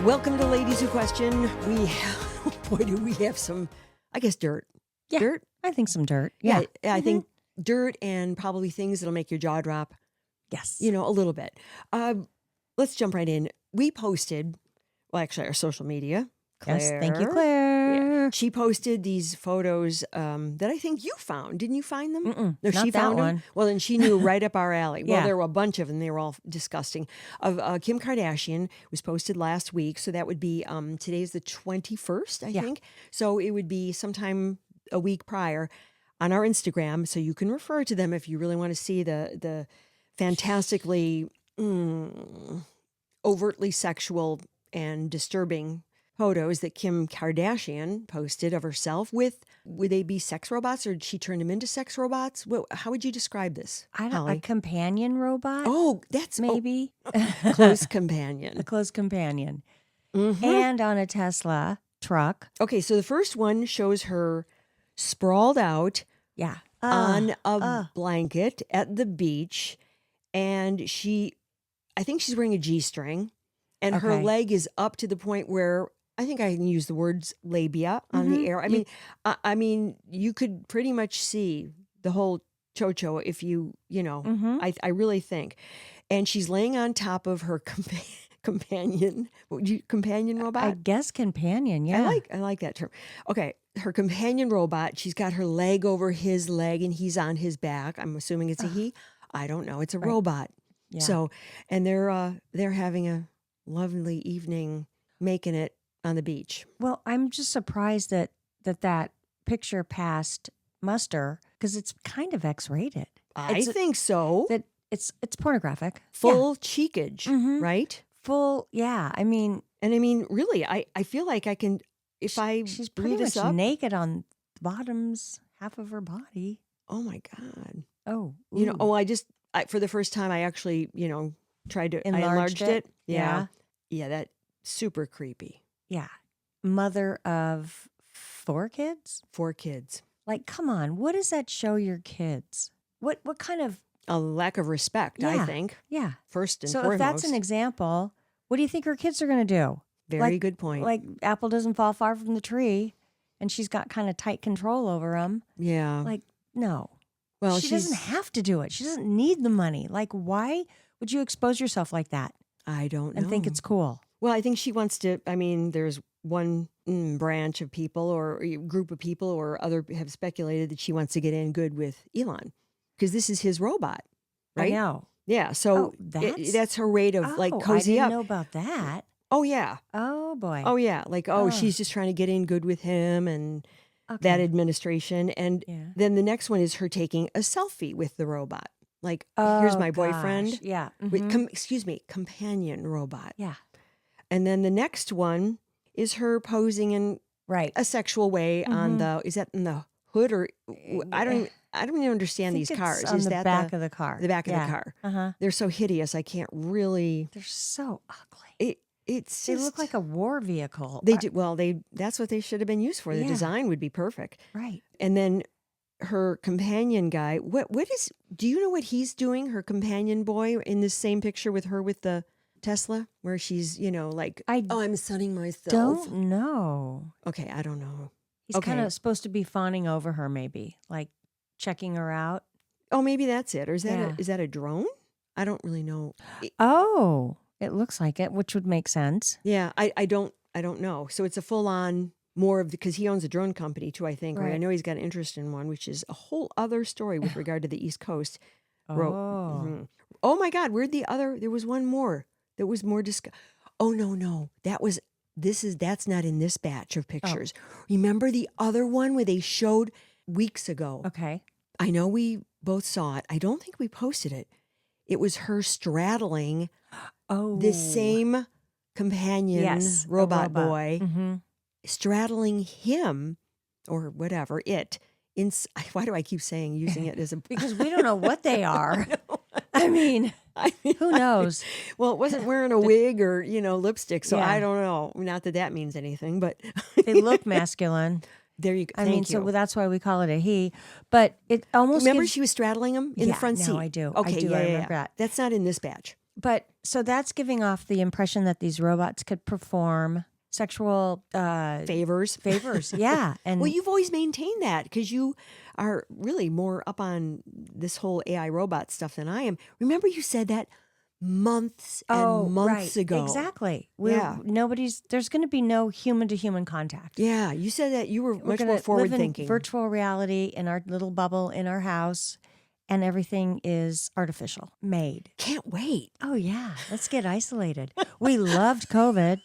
Welcome to Ladies Who Question. Boy, do we have some, I guess, dirt. Yeah, Dirt? I think some dirt. Yeah. I think dirt and probably things that'll make your jaw drop, Yes. a little bit. Let's jump right in. We posted, well, actually, our social media. Claire. Yes. Thank you, Claire. Yeah. She posted these photos that I think you found. Didn't you find them? No, She not that found them. one. Well, then she knew right up our alley. Well, Yeah. there were a bunch of them. They were all disgusting. Of Kim Kardashian was posted last week, so that would be today's the 21st, I think. So it would be sometime a week prior on our Instagram. So you can refer to them if you really want to see the fantastically overtly sexual and disturbing photos that Kim Kardashian posted of herself with. Would they be sex robots, or did she turn them into sex robots? How would you describe this, Holly? A companion robot. Oh, that's maybe close companion. a close companion, Mm-hmm. and on a Tesla truck. Okay, so the first one shows her sprawled out Yeah, on a blanket at the beach, and I think she's wearing a G-string, and her Okay. leg is up to the point where I think I can use the words labia on the air. I mean, you could pretty much see the whole chocho if I really think. And she's laying on top of her companion robot. I guess companion. Yeah, I like that term. Okay, her companion robot. She's got her leg over his leg, and he's on his back. I'm assuming it's a he. I don't know. It's a robot. Yeah. So, and they're having a lovely evening, making it on the beach. Well, I'm just surprised that picture passed muster because it's kind of X-rated. I think so. That it's pornographic. Full cheekage, right? Full. Yeah. I mean, Really, I feel like I can, if she's blew pretty this much up. naked on the bottoms half of her body. Oh my God. Oh, For the first time, I actually, tried to, I Enlarged enlarged it. Yeah. Yeah, that's super creepy. yeah. Mother of 4 kids? 4 kids. Like, come on. What does that show your kids? What kind of... A lack of respect, I Yeah. think. Yeah. First and So foremost. if that's an example, what do you think her kids are going to do? Very good point. Like, apple doesn't fall far from the tree, and she's got kind of tight control over them. Yeah. Like, no. Well, she doesn't have to do it. She doesn't need the money. Like, why would you expose yourself like that? I don't know. And think it's cool? Well, I think she wants to, there's one branch of people or a group of people or other have speculated that she wants to get in good with Elon because this is his robot, right? I know. Yeah. So that's her way to cozy I up. didn't know about that. Oh, yeah. Oh, boy. Oh, yeah. She's just trying to get in good with him and that administration. And then the next one is her taking a selfie with the robot. Like, here's my boyfriend. Gosh. Yeah. With, companion robot. Yeah. And then the next one is her posing in a sexual way on is that in the hood or I don't even understand these cars. On is the that back of the car? The back of the car. Uh-huh. They're so hideous. I can't really. They're so ugly. They look like a war vehicle. They do. Well, that's what they should have been used for. The Yeah. design would be perfect. Right. And then her companion guy. Do you know what he's doing? Her companion boy in this same picture with her with the Tesla, where she's, I'm sunning myself. Don't know. Okay, I don't know. He's kind of supposed to be fawning over her, maybe, like checking her out. Oh, maybe that's it. Or is that a drone? I don't really know. Oh, it looks like it, which would make sense. Yeah, I don't know. So it's a full on more of because he owns a drone company too, I think. Right. I know he's got an interest in one, which is a whole other story with regard to the East Coast. Oh my God, there was one more. There was more Oh no. That's not in this batch of pictures. Oh. Remember the other one where they showed weeks ago? Okay. I know we both saw it. I don't think we posted it. It was her straddling this same companion robot boy, straddling him or whatever, why do I keep using it as a... Because we don't know what they are. I mean, who knows? Well, it wasn't wearing a wig or, lipstick, so I don't know. Not that means anything, but... They look masculine. There you go. So that's why we call it a he. But it almost Remember she was straddling him in the front seat? No, I do. Okay, I remember that. That's not in this batch. But so that's giving off the impression that these robots could perform sexual Favors. Yeah. And Well, you've always maintained that because you are really more up on this whole AI robot stuff than I am. Remember you said that months and months ago. Exactly. Yeah. There's going to be no human to human contact. Yeah, you said that you were We're much gonna more forward live in thinking. virtual reality in our little bubble in our house, and everything is artificial made. Can't wait. Oh yeah, let's get isolated. We loved COVID.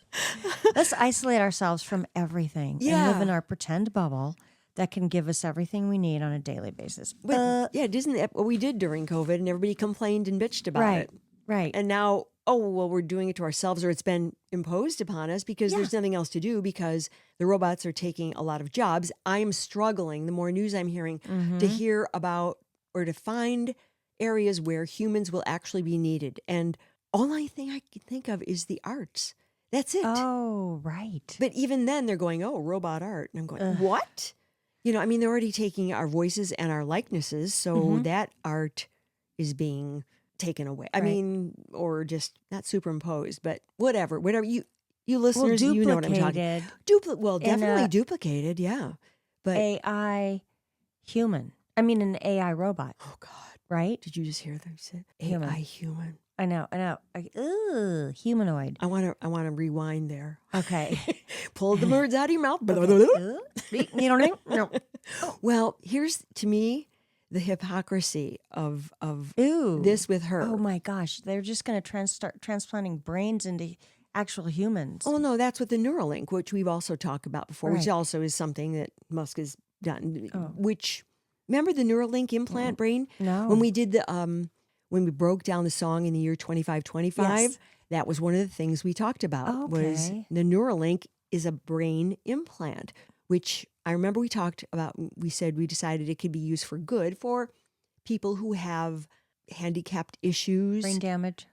Let's isolate ourselves from everything and live in our pretend bubble that can give us everything we need on a daily basis. But yeah, isn't that what we did during COVID? And everybody complained and bitched about it. Right. And now, we're doing it to ourselves, or it's been imposed upon us because there's nothing else to do because the robots are taking a lot of jobs. I am struggling, the more news I'm hearing, to hear about or to find areas where humans will actually be needed. And only thing I can think of is the arts. That's it. Oh, right. But even then they're going, robot art. And I'm going, what? They're already taking our voices and our likenesses. So that art is being taken away. I mean, or just not superimposed, but whatever you listeners, you know what I'm talking. Definitely duplicated. Yeah. But AI human. I mean, an AI robot. Oh God. Right? Did you just hear them say Human. AI human? I know. Humanoid. I want to rewind there. Okay. Pull the words out of your mouth. You know what I mean? No. Well, here's to me the hypocrisy of Ooh. this with her. Oh my gosh, they're just going to start transplanting brains into actual humans. Oh no, that's with the Neuralink, which we've also talked about before, which also is something that Musk has done. Which remember the Neuralink implant brain? No. When we did the when we broke down the song in the year 2525, Yes. that was one of the things we talked about. Was the Neuralink is a brain implant, which I remember we talked about. We said we decided it could be used for good for people who have handicapped issues, Brain damage.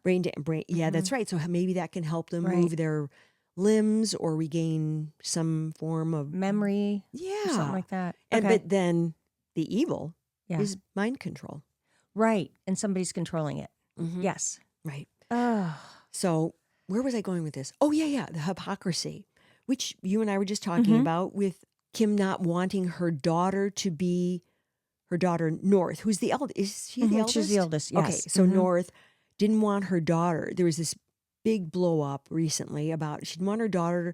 Yeah, that's right. So maybe that can help them move their limbs or regain some form of memory. Yeah, or something like that. And but then the evil Yeah. is mind control. Right, and somebody's controlling it. Yes. Right. Oh. So where was I going with this? Oh yeah, the hypocrisy, which you and I were just talking about, with Kim not wanting her daughter to be her daughter North, who's the eldest. Is she the eldest? She's the eldest, yes. Okay, so North didn't want her daughter. There was this big blow up recently about she didn't want her daughter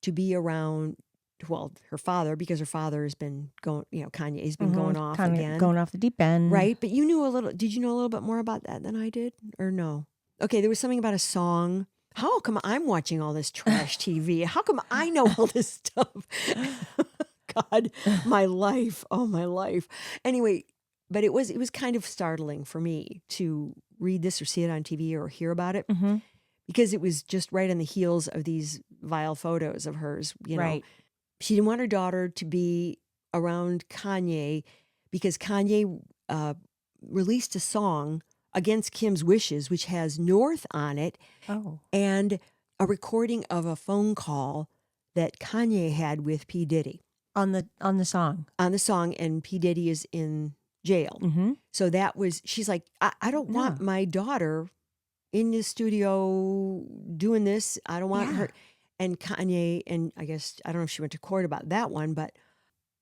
to be around, her father, because her father has been going, Kanye's been going off again. Going off the deep end. Right, but did you know a little bit more about that than I did, or no? Okay, there was something about a song. How come I'm watching all this trash TV? How come I know all this stuff? God, my life. Oh, my life. Anyway, but it was kind of startling for me to read this or see it on TV or hear about it because it was just right on the heels of these vile photos of hers. Right. She didn't want her daughter to be around Kanye because Kanye released a song against Kim's wishes, which has North on it, and a recording of a phone call that Kanye had with P. Diddy. On the song. On the song, and P. Diddy is in jail. So she's like, I don't want my daughter in the studio doing this. I don't want her. And Kanye, and I guess, I don't know if she went to court about that one, but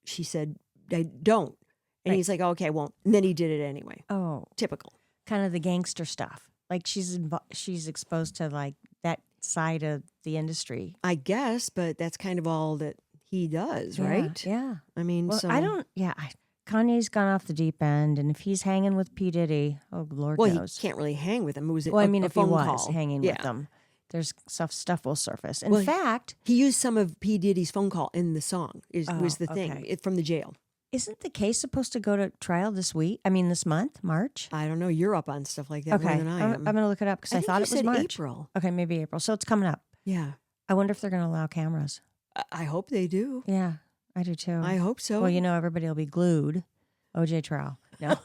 she said, I don't. And he's like, okay, I won't. And then he did it anyway. Oh. Typical. Kind of the gangster stuff. Like she's exposed to like that side of the industry. I guess, but that's kind of all that he does, right? Yeah. I mean, well, Kanye's gone off the deep end, and if he's hanging with P. Diddy, oh Lord knows. He can't really hang with him. It was if phone he was call. hanging with them, there's stuff will surface. In fact, he used some of P. Diddy's phone call in the song. Was the thing from the jail? Isn't the case supposed to go to trial this month, March? I don't know. You're up on stuff like that more than I am. I'm going to look it up because I thought it was March. April. Okay, maybe April. So it's coming up. Yeah. I wonder if they're going to allow cameras. I hope they do. Yeah, I do too. I hope so. Well, everybody will be glued. OJ trial. No.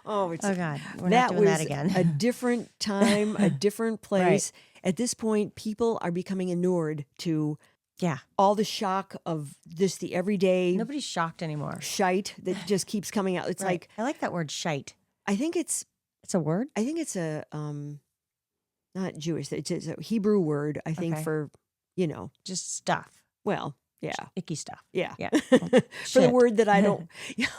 Oh God. We're not doing that again. A different time, a different place. Right. At this point, people are becoming inured to all the shock of just the everyday. Nobody's shocked anymore. Shite that just keeps coming out. It's like, I like that word shite. I think it's a word. I think it's a not Jewish. It's a Hebrew word, I think, Okay. for, Just stuff. well, yeah. Icky stuff. Yeah. Yeah. For the Shit. word that I don't.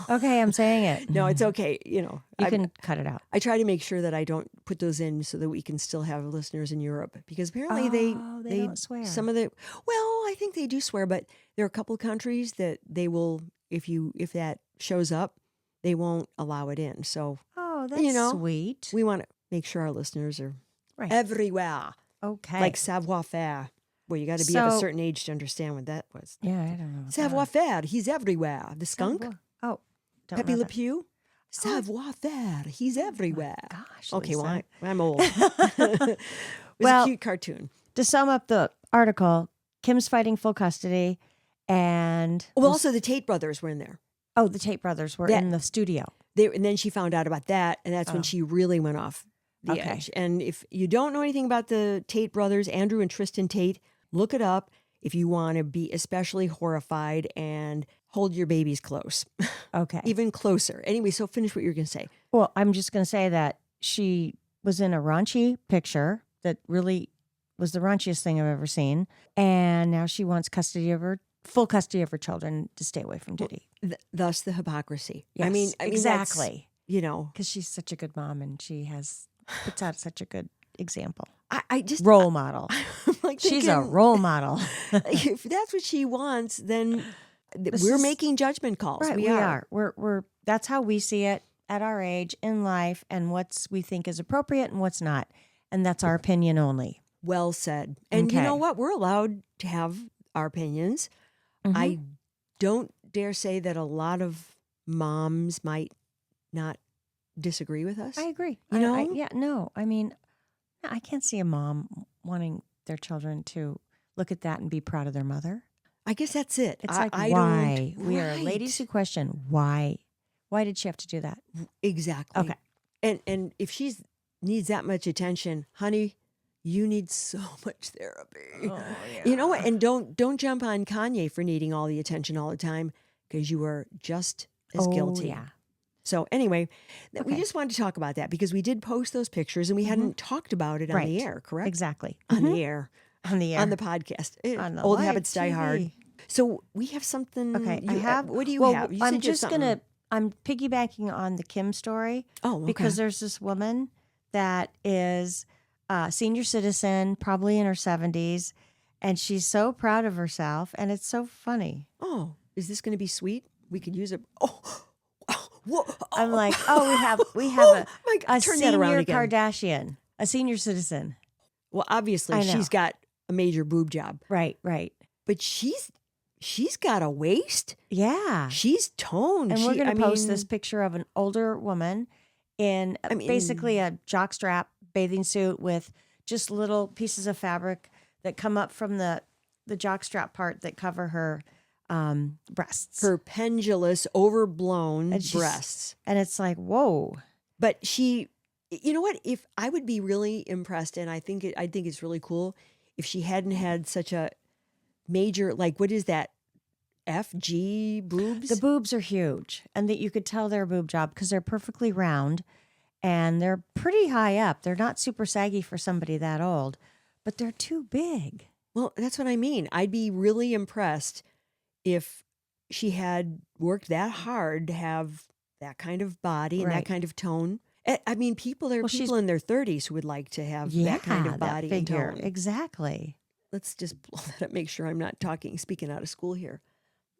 Okay, I'm saying it. No, it's okay. You I can cut it out. I try to make sure that I don't put those in so that we can still have listeners in Europe, because apparently they don't swear. some of the, well, I think they do swear, but there are a couple of countries that they will, if that shows up, they won't allow it in. So, Oh, that's sweet. we want to make sure our listeners are Right. everywhere. Okay. Like savoir faire. Well, you got to be of a certain age to understand what that was. Yeah, I don't know. Savoir faire. He's everywhere. The skunk. Oh, don't Pepe know Le that. Pew. Savoir faire. He's everywhere. Gosh. Okay, Lisa. well, I'm old. It was a cute cartoon. To sum up the article, Kim's fighting full custody, and Well, also the Tate brothers were in there. the Tate brothers were in the studio. And then she found out about that, and that's when she really went off the edge. And if you don't know anything about the Tate brothers, Andrew and Tristan Tate, look it up if you want to be especially horrified, and hold your babies close. Okay. Even closer. Anyway, so finish what you're going to say. Well, I'm just going to say that she was in a raunchy picture that really was the raunchiest thing I've ever seen. And now she wants full custody of her children to stay away from Diddy. Thus the hypocrisy. Yes, I mean, exactly. Because she's such a good mom, and she puts out such a good example. I just role model. Like she's thinking, a role model. If that's what she wants, then we're making judgment calls. Right, we are. We're that's how we see it at our age in life, and we think is appropriate and what's not, and that's our opinion only. Well said. And you know what? We're allowed to have our opinions. Mm-hmm. I don't dare say that a lot of moms might not disagree with us. I agree. You know? I mean, I can't see a mom wanting their children to look at that and be proud of their mother. I guess that's it. It's why? We are ladies who question why. Why did she have to do that? Exactly. Okay. And if she needs that much attention, honey, you need so much therapy. Oh, yeah. You know what? And don't jump on Kanye for needing all the attention all the time, because you are just as guilty. Yeah. So anyway, we just wanted to talk about that because we did post those pictures and we hadn't talked about it on the air, correct? Exactly. On the air. On the air. On the podcast. On the Old live Habits Die TV. Hard. So we have something. Okay. I have. What do you have? You I'm said you have just going to, I'm piggybacking on the Kim story. Oh, okay. Because there's this woman that is a senior citizen, probably in her 70s, and she's so proud of herself, and it's so funny. Oh, is this going to be sweet? We could use it. Oh, whoa. I'm like, we have a turn that around senior again. Kardashian, a senior citizen. Well, obviously she's got a major boob job. Right. But she's got a waist. Yeah. She's toned. And we're going to post this picture of an older woman in basically a jockstrap bathing suit with just little pieces of fabric that come up from the jockstrap part that cover her breasts. Her pendulous, overblown breasts. And it's like, whoa. But you know what? If I would be really impressed, and I think it's really cool if she hadn't had such a major, like, what is that? FG boobs? The boobs are huge, and that you could tell they're a boob job because they're perfectly round and they're pretty high up. They're not super saggy for somebody that old, but they're too big. Well, that's what I mean. I'd be really impressed if she had worked that hard to have that kind of body and that kind of tone. I mean, there are people in their 30s who would like to have that kind of body and tone. Exactly. Let's just blow that up, make sure I'm not speaking out of school here.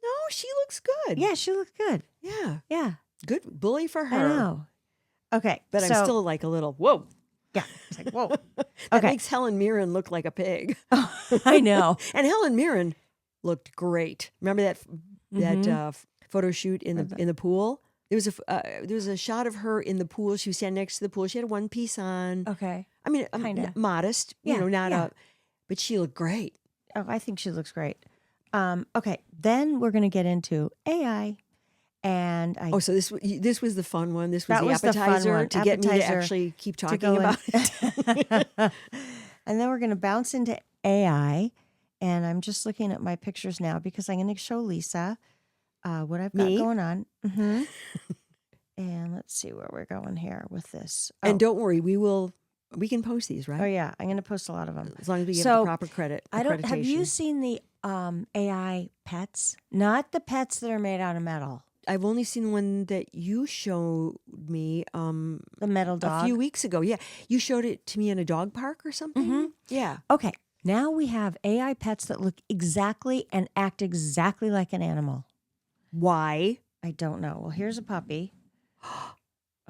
No, she looks good. Yeah, she looked good. Yeah. Yeah. Good bully for her. I know. Okay. But I'm still like a little, whoa. Yeah. It's like, whoa. That makes Helen Mirren look like a pig. Oh, I know. And Helen Mirren looked great. Remember that photo shoot in the pool? There was a shot of her in the pool. She was standing next to the pool. She had a one piece on. Okay. I mean, modest, but she looked great. Oh, I think she looks great. Okay. Then we're going to get into AI. And so this was the fun one. This was the appetizer to get me to actually keep talking about it. And then we're going to bounce into AI. And I'm just looking at my pictures now because I'm going to show Lisa what I've got going on. Mm-hmm. And let's see where we're going here with this. And don't worry, we will We can post these, right? Oh yeah, I'm going to post a lot of them. As long as we give So the proper credit. I don't. Have you accreditation. seen the AI pets? Not the pets that are made out of metal. I've only seen one that you showed me The metal a dog. few weeks ago. Yeah, you showed it to me in a dog park or something. Mm-hmm. Yeah. Okay, now we have AI pets that look exactly and act exactly like an animal. Why? I don't know. Well, here's a puppy.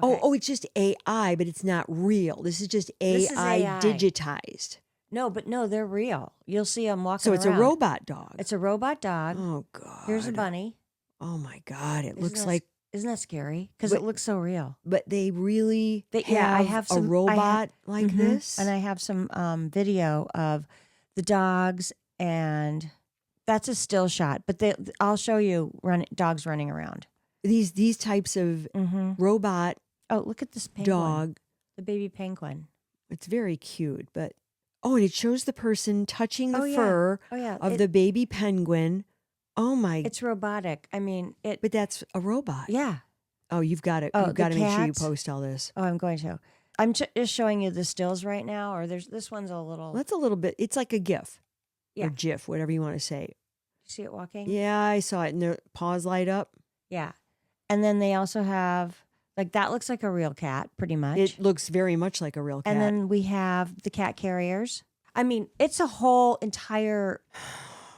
Oh, it's just AI, but it's not real. This is just This is AI AI. digitized. No, they're real. You'll see them walking So it's around. a robot dog. It's a robot dog. Oh God. Here's a bunny. Oh my God. It Isn't looks that- like. Isn't that scary? Because it looks so real. But they really I have a some robot like this. and I have some video of the dogs, and that's a still shot. But I'll show you dogs running around. These types of robot Oh, look at this penguin. dog. The baby penguin. It's very cute, but and it shows the person touching the fur of the baby penguin. Oh my! It's robotic. I mean, But that's a robot. Yeah. Oh, you've got it. Oh, You've got to make sure you cats? post all this. Oh, I'm going to. I'm just showing you the stills right now, or this one's a little. That's a little bit. It's like a GIF, Yeah. or GIF, whatever you want to say. You see it walking? Yeah, I saw it, and the paws light up. Yeah. And then they also have that looks like a real cat, pretty much. It looks very much like a real cat. And then we have the cat carriers. I mean, it's a whole entire.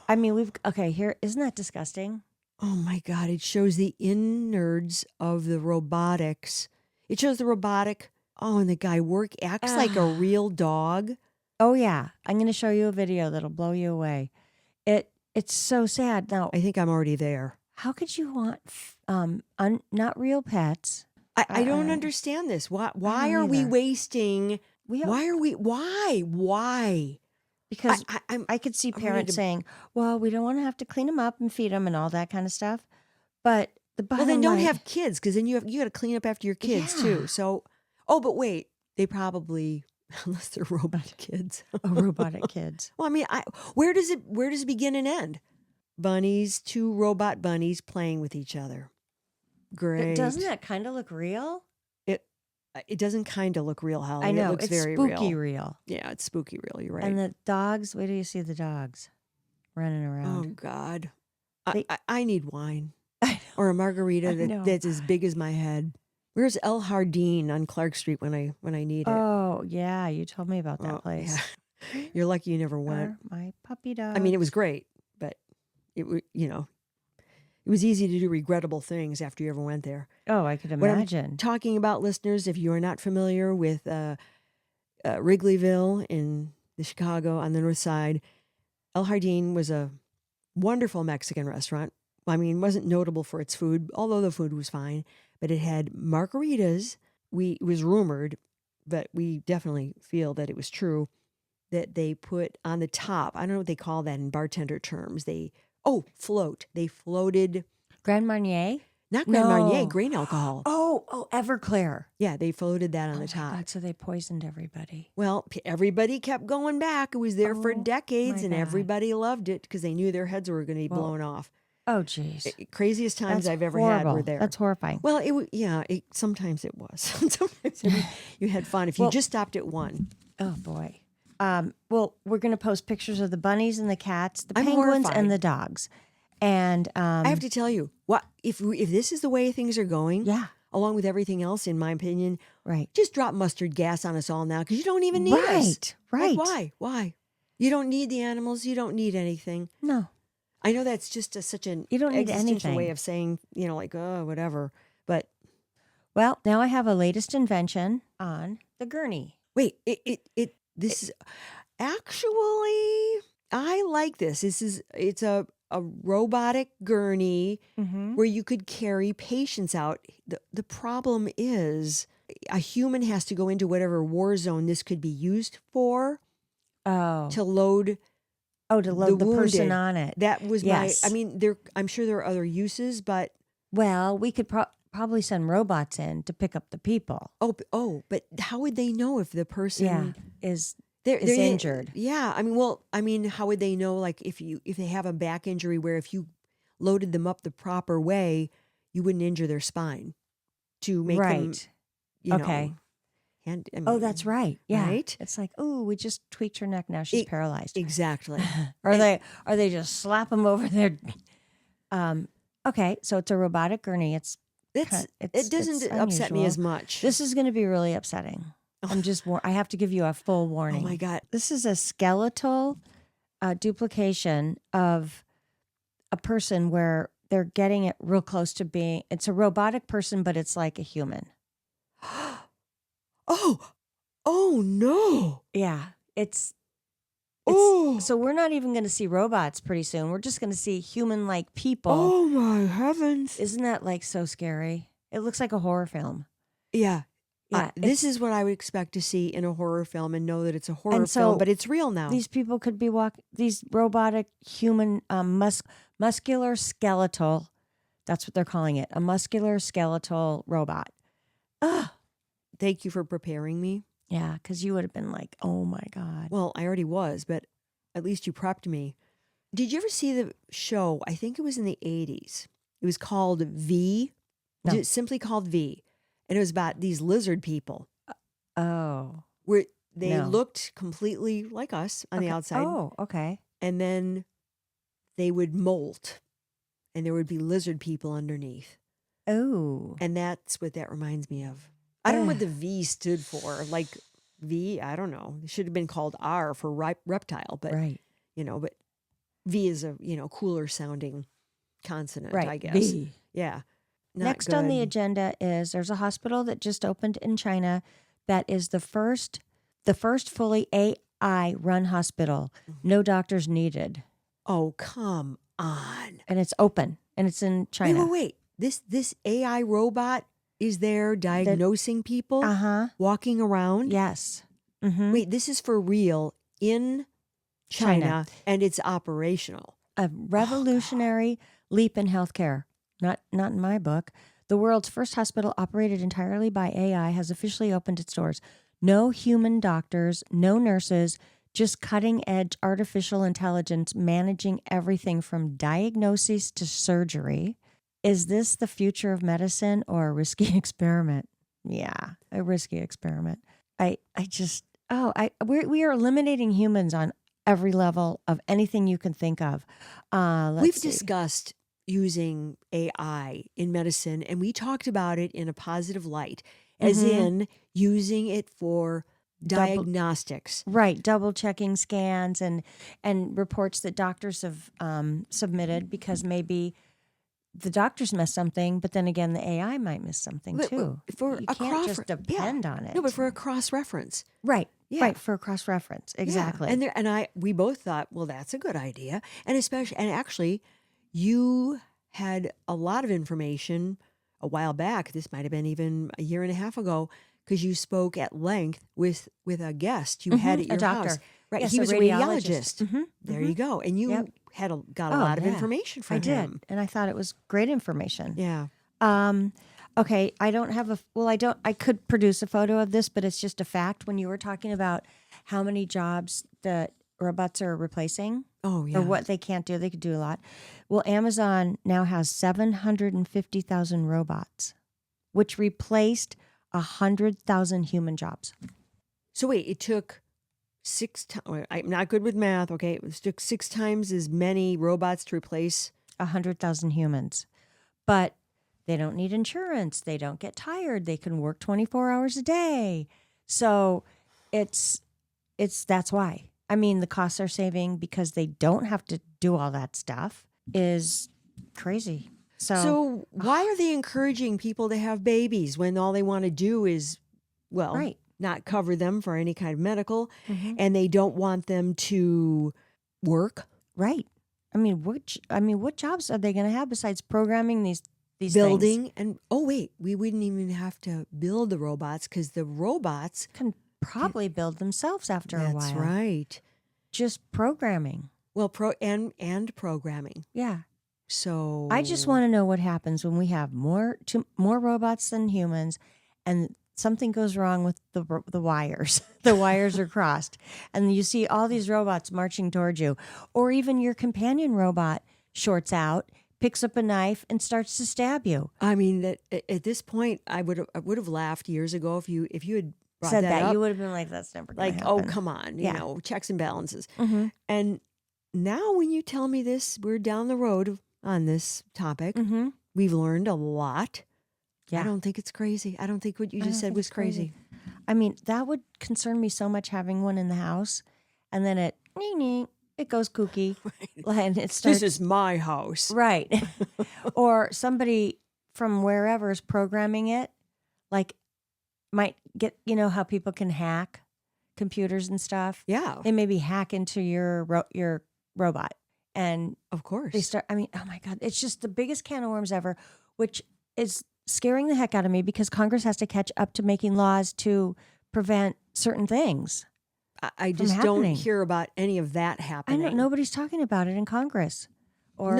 I mean, here. Isn't that disgusting? Oh my God! It shows the innards of the robotics. It shows the robotic. Oh, and the guy acts like a real dog. Oh yeah, I'm going to show you a video that'll blow you away. It's so sad. Now, I think I'm already there. how could you want not real pets? I don't understand this. Why are we either. wasting? Why? Because I'm I could see I'm ready parents to- saying, "Well, we don't want to have to clean them up and feed them and all that kind of stuff." But the bottom Well, then don't line, have kids, because then you got to clean up after your kids Yeah. too. So, but wait, they probably unless they're robot kids. robotic kids. Well, I mean, where does it begin and end? Bunnies, two robot bunnies playing with each other. Great. Doesn't that kind of look real? It doesn't kind of look real, Holly. I know, It looks it's very spooky real. real. Yeah, it's spooky real. You're right. And the dogs. Where do you see the dogs running Oh around? God, They- I need wine I know. or a margarita I know. that's as big as my head. Where's El Jardín on Clark Street when I need it? Oh yeah, you told me about that Oh, place. yeah. You're lucky you never went. My puppy dog. I mean, it was great, but it was easy to do regrettable things after you ever went there. Oh, I could What I'm imagine. talking about, listeners, if you are not familiar with Wrigleyville in the Chicago on the north side, El Jardín was a wonderful Mexican restaurant. I mean, it wasn't notable for its food, although the food was fine, but it had margaritas. It was rumored, but we definitely feel that it was true, that they put on the top. I don't know what they call that in bartender terms. Float. They floated, Grand Marnier. not Grand Marnier, No. grain alcohol. Oh, Everclear. Yeah, they floated that on Oh the my top. God, so they poisoned everybody. Well, everybody kept going back. It was there for Oh, decades, my and God. everybody loved it because they knew their heads were going to be Well, blown off. Oh, geez. Craziest times That's I've ever horrible. had were there. That's horrifying. Well, sometimes it was. Sometimes you had fun if you just stopped at one. Oh boy. Well, we're going to post pictures of the bunnies and the cats, the I'm penguins horrified. and the dogs. And I have to tell you, what if this is the way things are going? yeah, Along with everything else, in my opinion, right. just drop mustard gas on us all now because you don't even need us. Right. Like, why? You don't need the animals. You don't need anything. No. I know that's just such an You don't need existential anything. way of saying, whatever. But Well, now I have a latest invention on the gurney. wait, this is actually, I like this. It's a robotic gurney Mm-hmm. where you could carry patients out. The problem is a human has to go into whatever war zone this could be used for Oh. to load. To load the person wounded. on it. That was Yes. I mean, I'm sure there are other uses, but Well, we could probably send robots in to pick up the people. but how would they know if the person Is they're injured. Yeah, I mean, how would they know? Like, if they have a back injury, where if you loaded them up the proper way, you wouldn't injure their spine to make them, right. Okay. hand. I Oh, mean, that's right. Yeah. right? It's like, oh, we just tweaked her neck. Now she's paralyzed. Exactly. Or they just slap them over there. Okay, so it's a robotic gurney. It doesn't upset me unusual. as much. This is going to be really upsetting. I have to give you a full warning. Oh my God. This is a skeletal duplication of a person where they're getting it real close to being, it's a robotic person, but it's like a human. Oh no. Yeah. It's Oh. so we're not even going to see robots pretty soon. We're just going to see human-like people. Oh my heavens. Isn't that like so scary? It looks like a horror film. Yeah. Yeah. This is what I would expect to see in a horror film and know that it's a horror film, but it's real now. These people could be these robotic human muscular skeletal, that's what they're calling it, a muscular skeletal robot. Ugh. Thank you for preparing me. Yeah, because you would have been like, oh my God. Well, I already was, but at least you prepped me. Did you ever see the show? I think it was in the 80s. It was called V. No. It's simply called V. And it was about these lizard people. Oh. Where they looked completely like us on the outside. Oh, okay. And then they would molt. And there would be lizard people underneath. Oh. And that's what that reminds me of. I don't know what the V stood for. Like V, I don't know. It should have been called R for reptile. But, but V is a, cooler sounding consonant, I guess. V. Yeah. Next on the agenda is there's a hospital that just opened in China that is the first fully AI run hospital. No doctors needed. Oh, come on. And it's open and it's in China. Wait. This AI robot is there diagnosing people? Walking around? Yes. Mm-hmm. Wait, this is for real in China. And it's operational. A revolutionary leap in healthcare. Not in my book. The world's first hospital operated entirely by AI has officially opened its doors. No human doctors, no nurses, just cutting-edge artificial intelligence managing everything from diagnosis to surgery. Is this the future of medicine or a risky experiment? Yeah, a risky experiment. We are eliminating humans on every level of anything you can think of. We've discussed using AI in medicine, and we talked about it in a positive light, as in using it for diagnostics. Right, double checking scans and reports that doctors have submitted because maybe the doctors missed something, but then again, the AI might miss something too. You can't just depend on it. No, but for a cross-reference. Right. Yeah. Right, for a cross-reference. Exactly. Yeah. We both thought, well, that's a good idea. And actually, you had a lot of information a while back. This might have been even a year and a half ago, because you spoke at length with a guest you had at your house. Right. Yes, he was a radiologist. Mm-hmm. There you go. And you got a lot of information from him. I did. And I thought it was great information. Yeah. Okay. I could produce a photo of this, but it's just a fact. When you were talking about how many jobs that robots are replacing. Oh, yeah. Or what they can't do. They could do a lot. Well, Amazon now has 750,000 robots, which replaced 100,000 human jobs. So wait, it took 6 times. I'm not good with math. Okay. It took 6 times as many robots to replace 100,000 humans. But they don't need insurance. They don't get tired. They can work 24 hours a day. So that's why. I mean, the costs are saving because they don't have to do all that stuff is crazy. So why are they encouraging people to have babies when all they want to do is, not cover them for any kind of medical, and they don't want them to work? Right. I mean, what jobs are they going to have besides programming these building things? And we wouldn't even have to build the robots because the robots can probably build themselves after a while. That's right. Just programming. Well, and programming. Yeah. So I just want to know what happens when we have more robots than humans, and something goes wrong with the wires. The wires are crossed, and you see all these robots marching towards you, or even your companion robot shorts out, picks up a knife, and starts to stab you. I mean, that at this point, I would have laughed years ago if you had said that, up, you would have been like, that's never going to like, happen. oh, come on, Yeah. you know, checks and balances. Mm-hmm. And now when you tell me this, we're down the road on this topic. Mm-hmm. We've learned a lot. Yeah. I don't think it's crazy. I don't think what you I just don't said think was it's crazy. crazy. I mean, that would concern me so much having one in the house, and then it goes kooky, and it starts. This is my house. Right. Or somebody from wherever is programming it, like, might get, you know how people can hack computers and stuff? Yeah. They maybe hack into your robot, and Of course. they start, I mean, oh my God, it's just the biggest can of worms ever, which is scaring the heck out of me because Congress has to catch up to making laws to prevent certain things. I just don't hear about any of that happening. I know nobody's talking about it in Congress or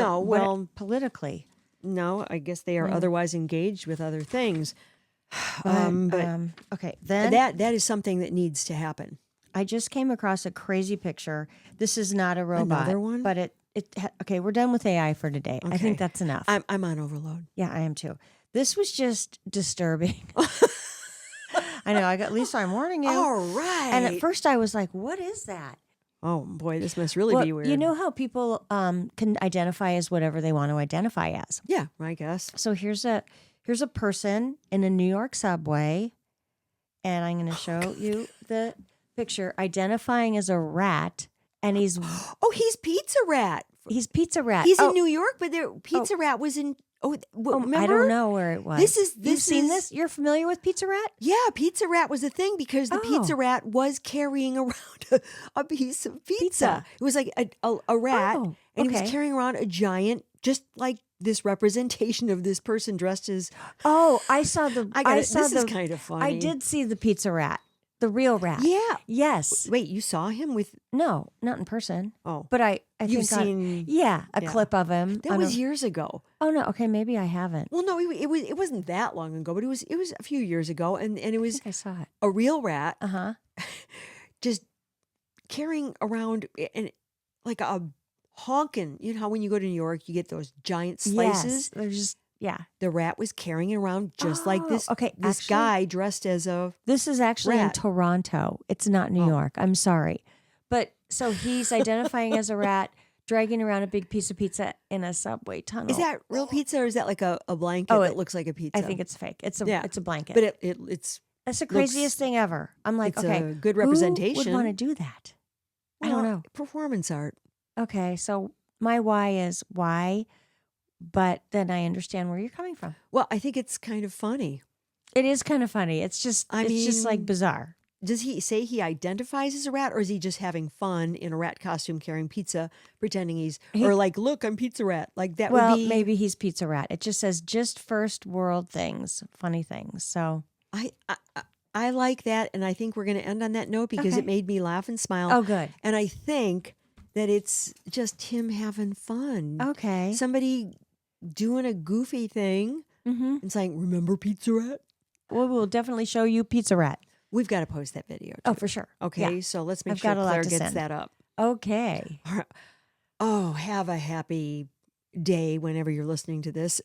politically. No, I guess they are otherwise engaged with other things. But okay, then that is something that needs to happen. I just came across a crazy picture. This is not a robot, Another one? but okay, we're done with AI for today. Okay. I think that's enough. I'm on overload. Yeah, I am too. This was just disturbing. I know. At least I'm warning you. All right. And at first I was like, what is that? Oh boy, this must really be weird. You know how people can identify as whatever they want to identify as. Yeah, I guess. So here's a person in a New York subway, and I'm going to show you the picture, identifying as a rat, and he's he's Pizza Rat. He's Pizza Rat. He's in New York, but Pizza Rat was in. Remember? I don't know where it was. You've seen this? You're familiar with Pizza Rat? Yeah, Pizza Rat was a thing because the Pizza Rat was carrying around a piece of pizza. It was like a rat, and he was carrying around a giant, just like this representation of this person dressed as. Oh, I saw the. This is kind of funny. I did see the Pizza Rat. The real rat. Yeah. Yes. Wait, you saw him with? No, not in person. Oh. But I You've think seen? A clip of him. That was years ago. Oh no, okay, maybe I haven't. Well, no, it wasn't that long ago, but it was a few years ago, and it was. I think I saw it. A real rat. Just carrying around and like a honking. You know how when you go to New York, you get those giant slices. Yes, they're just. Yeah. The rat was carrying it around just like this. Okay. This guy dressed as a. This is actually rat. in Toronto. It's not New York. I'm sorry. But so he's identifying as a rat, dragging around a big piece of pizza in a subway tunnel. Is that real pizza or is that like a blanket that looks like a pizza? I think it's fake. It's a blanket. But it's. That's the craziest thing ever. I'm like, it's okay. a good representation. Who would want to do that? I don't know. Performance art. Okay. So my why is why. But then I understand where you're coming from. Well, I think it's kind of funny. It is kind of funny. It's just just like bizarre. Does he say he identifies as a rat, or is he just having fun in a rat costume carrying pizza, pretending or like, look, I'm Pizza Rat. Like that would be. Maybe he's Pizza Rat. It just says just first world things, funny things. So I like that, and I think we're going to end on that note because it made me laugh and smile. Oh, good. And I think that it's just him having fun. Okay. Somebody doing a goofy thing and saying, remember Pizza Rat? Well, we'll definitely show you Pizza Rat. We've got to post that video, too. Oh, for sure. Okay, so let's make sure Claire gets that up. Okay. Oh, have a happy day whenever you're listening to this.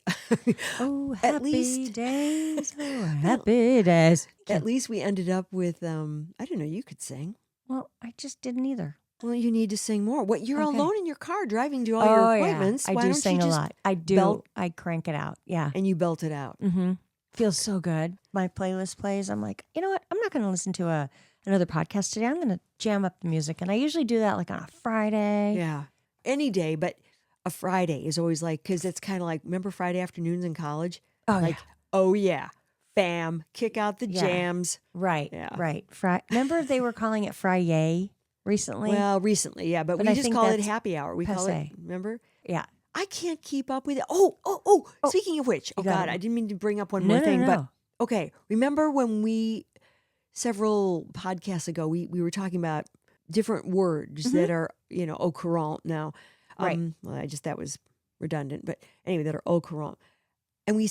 Oh, happy days. Oh, happy days. At least we ended up with, I don't know, you could sing. Well, I just didn't either. Well, you need to sing more. What, you're alone in your car driving to all your appointments. Yeah. I do sing a lot. I do. I crank it out. Yeah. And you belt it out. Mm-hmm. Feels so good. My playlist plays. I'm like, you know what? I'm not going to listen to another podcast today. I'm going to jam up the music. And I usually do that like on a Friday. Yeah. Any day, but a Friday is always like, because it's kind of like, remember Friday afternoons in college? Oh, like, oh yeah. Bam. Kick out the jams. Right. Yeah. Right. Remember they were calling it Friday recently? Well, recently, yeah. But we just call it happy hour. We call it, remember? Yeah. I can't keep up with it. Oh, speaking of which, God, I didn't mean to bring up one more thing, but okay. Remember when several podcasts ago, we were talking about different words that are, au courant now. Right. Well, that was redundant, but anyway, that are au courant. And we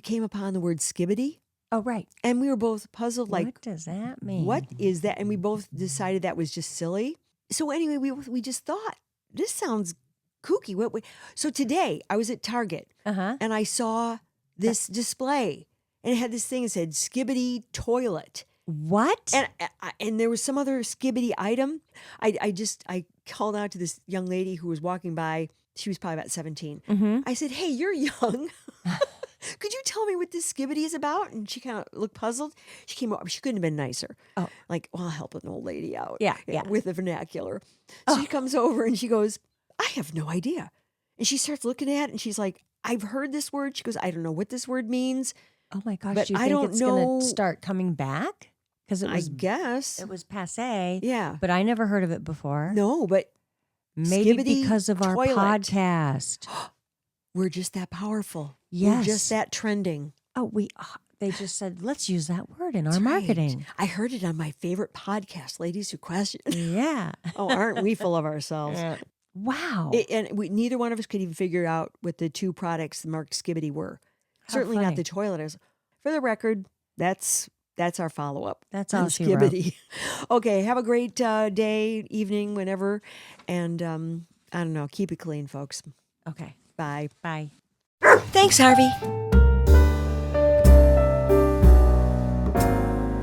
came upon the word skibbity. Oh, right. And we were both puzzled, like, what does that mean? What is that? And we both decided that was just silly. So anyway, we just thought, this sounds kooky. So today I was at Target and I saw this display and it had this thing that said Skibbity Toilet. What? And there was some other skibbity item. I called out to this young lady who was walking by. She was probably about 17. Mm-hmm. I said, "Hey, you're young. Could you tell me what this skibbity is about?" And she kind of looked puzzled. She came over. She couldn't have been nicer. Oh. Like, well, I'll help an old lady out. Yeah. With the vernacular. So she comes over and she goes, "I have no idea." And she starts looking at it and she's like, "I've heard this word." She goes, "I don't know what this word means." Oh my gosh. But Do you I think don't it's going know. to start coming back? Because I guess. it was passé. Yeah. But I never heard of it before. No, but Maybe skibbity because of our toilet. podcast. We're just that powerful. Yes. We're just that trending. Oh, they just said, let's use that word in our That's right. marketing. I heard it on my favorite podcast, Ladies Who Question. Yeah. Oh, aren't we full of ourselves? Wow. Neither one of us could even figure out what the two products marked skibbity were. How Certainly funny. not the toilet. For the record, that's our follow-up. That's on all she wrote. skibbity. Okay, have a great day, evening, whenever. And I don't know, keep it clean, folks. Okay. Bye. Bye. Thanks, Harvey.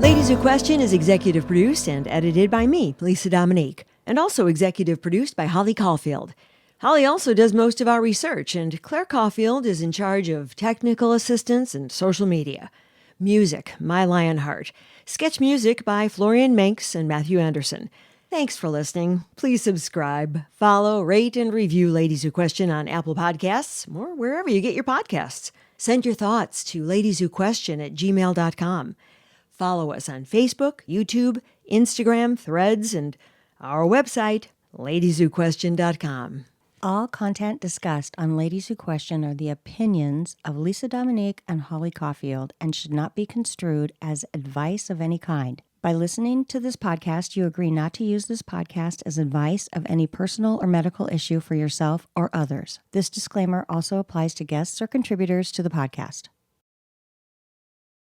Ladies Who Question is executive produced and edited by me, Lisa Dominique, and also executive produced by Holly Caulfield. Holly also does most of our research, and Claire Caulfield is in charge of technical assistance and social media. Music, My Lionheart. Sketch music by Florian Manx and Matthew Anderson. Thanks for listening. Please subscribe, follow, rate, and review Ladies Who Question on Apple Podcasts or wherever you get your podcasts. Send your thoughts to ladieswhoquestion@gmail.com. Follow us on Facebook, YouTube, Instagram, Threads, and our website, ladieswhoquestion.com. All content discussed on Ladies Who Question are the opinions of Lisa Dominique and Holly Caulfield and should not be construed as advice of any kind. By listening to this podcast, you agree not to use this podcast as advice of any personal or medical issue for yourself or others. This disclaimer also applies to guests or contributors to the podcast.